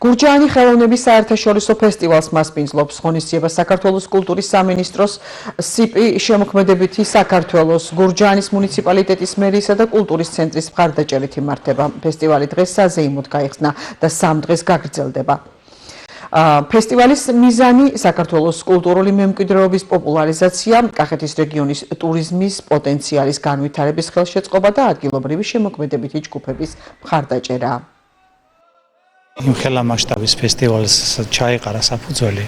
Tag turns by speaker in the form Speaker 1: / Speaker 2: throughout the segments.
Speaker 1: გურჯაანი ხელოვნების საერთაშორისო ფესტივალს მასპინძლობს. ღონისძიება საქართველოს კულტურის სამინისტროს სიპი შემოქმედებითი საქართველოს გურჯაანის მუნიციპალიტეტის მერიისა და კულტურის ცენტრის მხარდაჭერით იმართება. ფესტივალი დღეს საზეიმოდ გაიხსნა და 3 დღეს გაგრძელდება. ფესტივალის მიზანი საქართველოს კულტურული მემკვიდრეობის პოპულარიზაცია, კახეთის რეგიონის ტურიზმის პოტენციალის განვითარების ხელშეწყობა და ადგილობრივი შემოქმედებითი ჯგუფების მხარდაჭერა.
Speaker 2: Იმხელა მასშტაბის ფესტივალს ჩაეყარა საფუძველი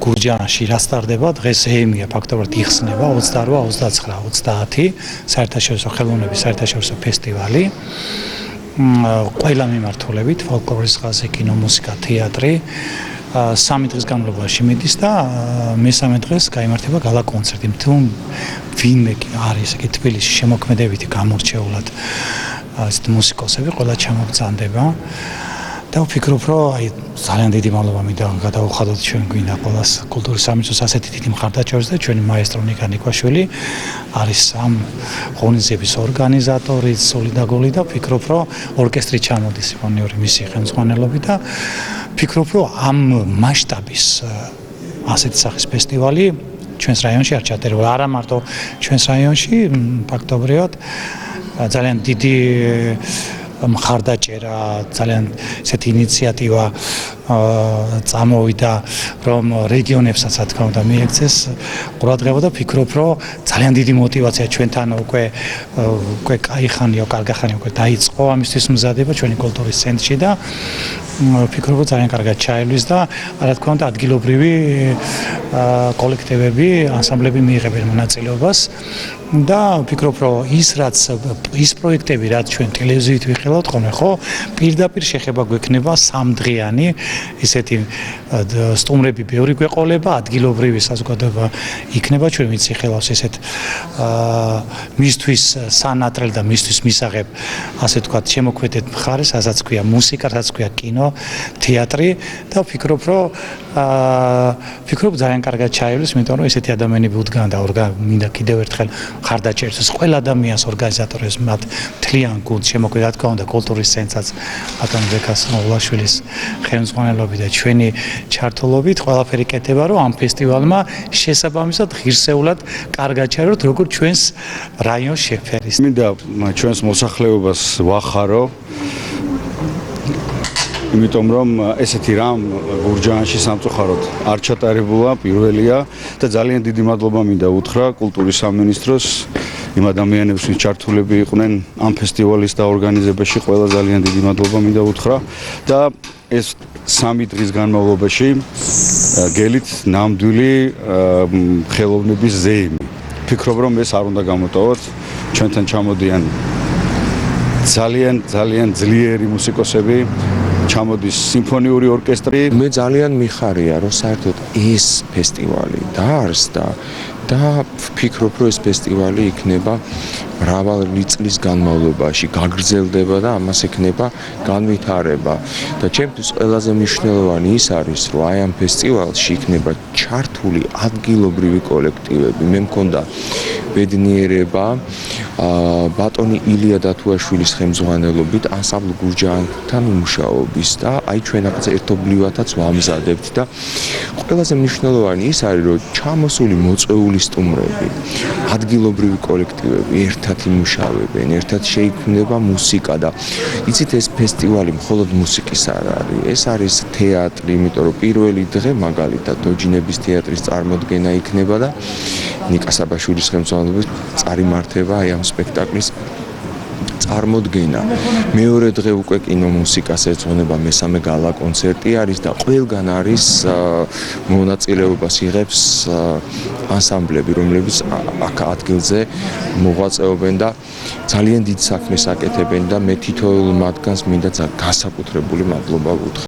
Speaker 2: გურჯაანში რასტარდება დღეს ეიმია ფაქტობრივად იხსნება 28, 29, 30 საერთაშორისო ხელოვნების საერთაშორისო ფესტივალი ყველა მიმართულებით ფოლკლორის ხაზი, კინო, მუსიკა, თეატრი 3 დღის განმავლობაში მიდის და მესამე დღეს გაიმართება გალა კონცერტი. თუ ვინმე არის ეგ თბილისში შემოქმედებითი გამორჩეულად ასეთ მუსიკოსები ყველა ჩამოგწანდება და ვფიქრობ, რომ აი ძალიან დიდი მადლობა მინდა გადავუხადოთ ჩვენ გვინდა ყველას კულტურის სამინისტროს ასეთი დიდი მხარდაჭერას და ჩვენი მაესტრო ნიკა ნიკვაშვილი არის ამ ღონისძიების ორგანიზატორი, სოლიდაგოლი და ვფიქრობ, რომ ორკესტრი ჩამოდის სიმფონიური მისი ხელმძღვანელობით და ვფიქრობ, რომ ამ მასშტაბის ასეთი სახის ფესტივალი ჩვენს რაიონში არ ჩატარდება, არა მარტო ჩვენს რაიონში, ფაქტობრივად ძალიან დიდი მხარდაჭერა, ძალიან ესეთი ინიციატივა წამოვიდა, რომ რეგიონებსაც რა თქმა უნდა მიექცეს ყურადღება და ვფიქრობ, რომ ძალიან დიდი мотиваცია ჩვენთან უკვე кайხანიო, კარგახანიო უკვე დაიწყო ამისთვის მზადება ჩვენი კულტურის ცენტრში და ვფიქრობ, რომ ძალიან კარგად ჩაივლის და რა თქმა უნდა ადგილობრივი კოლექტივები, ანსამბლები მიიღებენ მონაწილეობას და ვფიქრობ, რომ ის პროექტები, რაც ჩვენ ტელევიზიით ვიხილავთ ხოლმე, ხო, პირდაპირ შეხება გვექნება 3 დღიანი ისეთი სტუმრები ბევრი გვეყოლება, ადგილობრივი საზოგადოება იქნება, ჩვენ ვინც იხილავს ესეთ მისთვის სანატრელ და მისთვის მისაღებ, ასე ვთქვათ, შემოქმედებით მხარეს, რასაც ქვია მუსიკა, რასაც ქვია კინო, თეატრი და ვფიქრობ, რომ ძალიან კარგად ჩაივლის, იმიტომ რომ ესეთი ადამიანები უდგან და მინდა კიდევ ერთხელ მხარდაჭერას ყველა ადამიანს ორგანიზატორებს მათ მთლიან გუნდს შემოგვიდა, რა თქმა უნდა, კულტურის ცენტრსაც ბატონ ბეკას მოვლაშვილის ხელმძღვანელობით და ჩვენი ჩართულობით ყველაფერი კეთება, რომ ამ ფესტივალმა შესაბამისად ღირსეულად კარგად ჩაიროთ, როგორც ჩვენს რაიონს შეფერის.
Speaker 3: მინდა ჩვენს მოსახლეობას ვახარო, იმიტომ რომ ესეთი რამ გურჯაანში სამწუხაროდ არ ჩატარებულა, პირველია და ძალიან დიდი მადლობა მინდა უთხრა კულტურის სამინისტროს იმ ადამიანებს, ვინც ჩართულები იყვნენ ამ ფესტივალის დაორგანიზებაში, ყველა ძალიან დიდი მადლობა მინდა უთხრა და ეს 3 დღის განმავლობაში გელით ნამდვილი ხელოვნების ზეიმი. ვფიქრობ, რომ ეს არ უნდა გამოტოვოთ, ჩვენთან ჩამოდიან ძალიან ძლიერი მუსიკოსები, ჩამოდის სიმფონიური ორკესტრი.
Speaker 4: მე ძალიან მიხარია, რომ საერთოდ ეს ფესტივალი დაარსდა და ვფიქრობ, რომ ეს ფესტივალი იქნება მრავალი წლის განმავლობაში გაგრძელდება და ამას ექნება განვითარება. და ჩემთვის ყველაზე მნიშვნელოვანი ის არის, რომ აი ამ ფესტივალში იქნება ჩართული ადგილობრივი კოლექტივები. მე მქონდა ბედნიერება ბატონი ილია დათუაშვილის ხელმძღვანელობით ანსამბლ გურჯაანთან მუშაობის და აი ჩვენ აქაც ერთობლივათაც ვამზადებთ და ყველაზე მნიშვნელოვანი ის არის, რომ ჩამოსული მოწვეული სტუმრები, ადგილობრივი კოლექტივები ერთად იმუშავებენ, ერთად შეიქმნება მუსიკა და იცით ეს ფესტივალი მხოლოდ მუსიკის არ არის, ეს არის თეატრი, იმიტომ რომ პირველი დღე მაგალითად დოჯინების თეატრის წარმოდგენა იქნება და ნიკა საბაშვილის ხელმძღვანელობით წარიმართება აი ამ სპექტაკლის წარმოდგენა. მეორე დღე უკვე კინო მუსიკას ეძღვნება, მესამე გალა კონცერტი არის და ყველგან არის მონაწილეობას იღებს ანსამბლები, რომლებიც აქ ადგილზე მოღვაწეობენ და ძალიან დიდ საქმეს აკეთებენ და მე თითოეულ მათგანს მინდა განსაკუთრებული მადლობა ვუთხრა.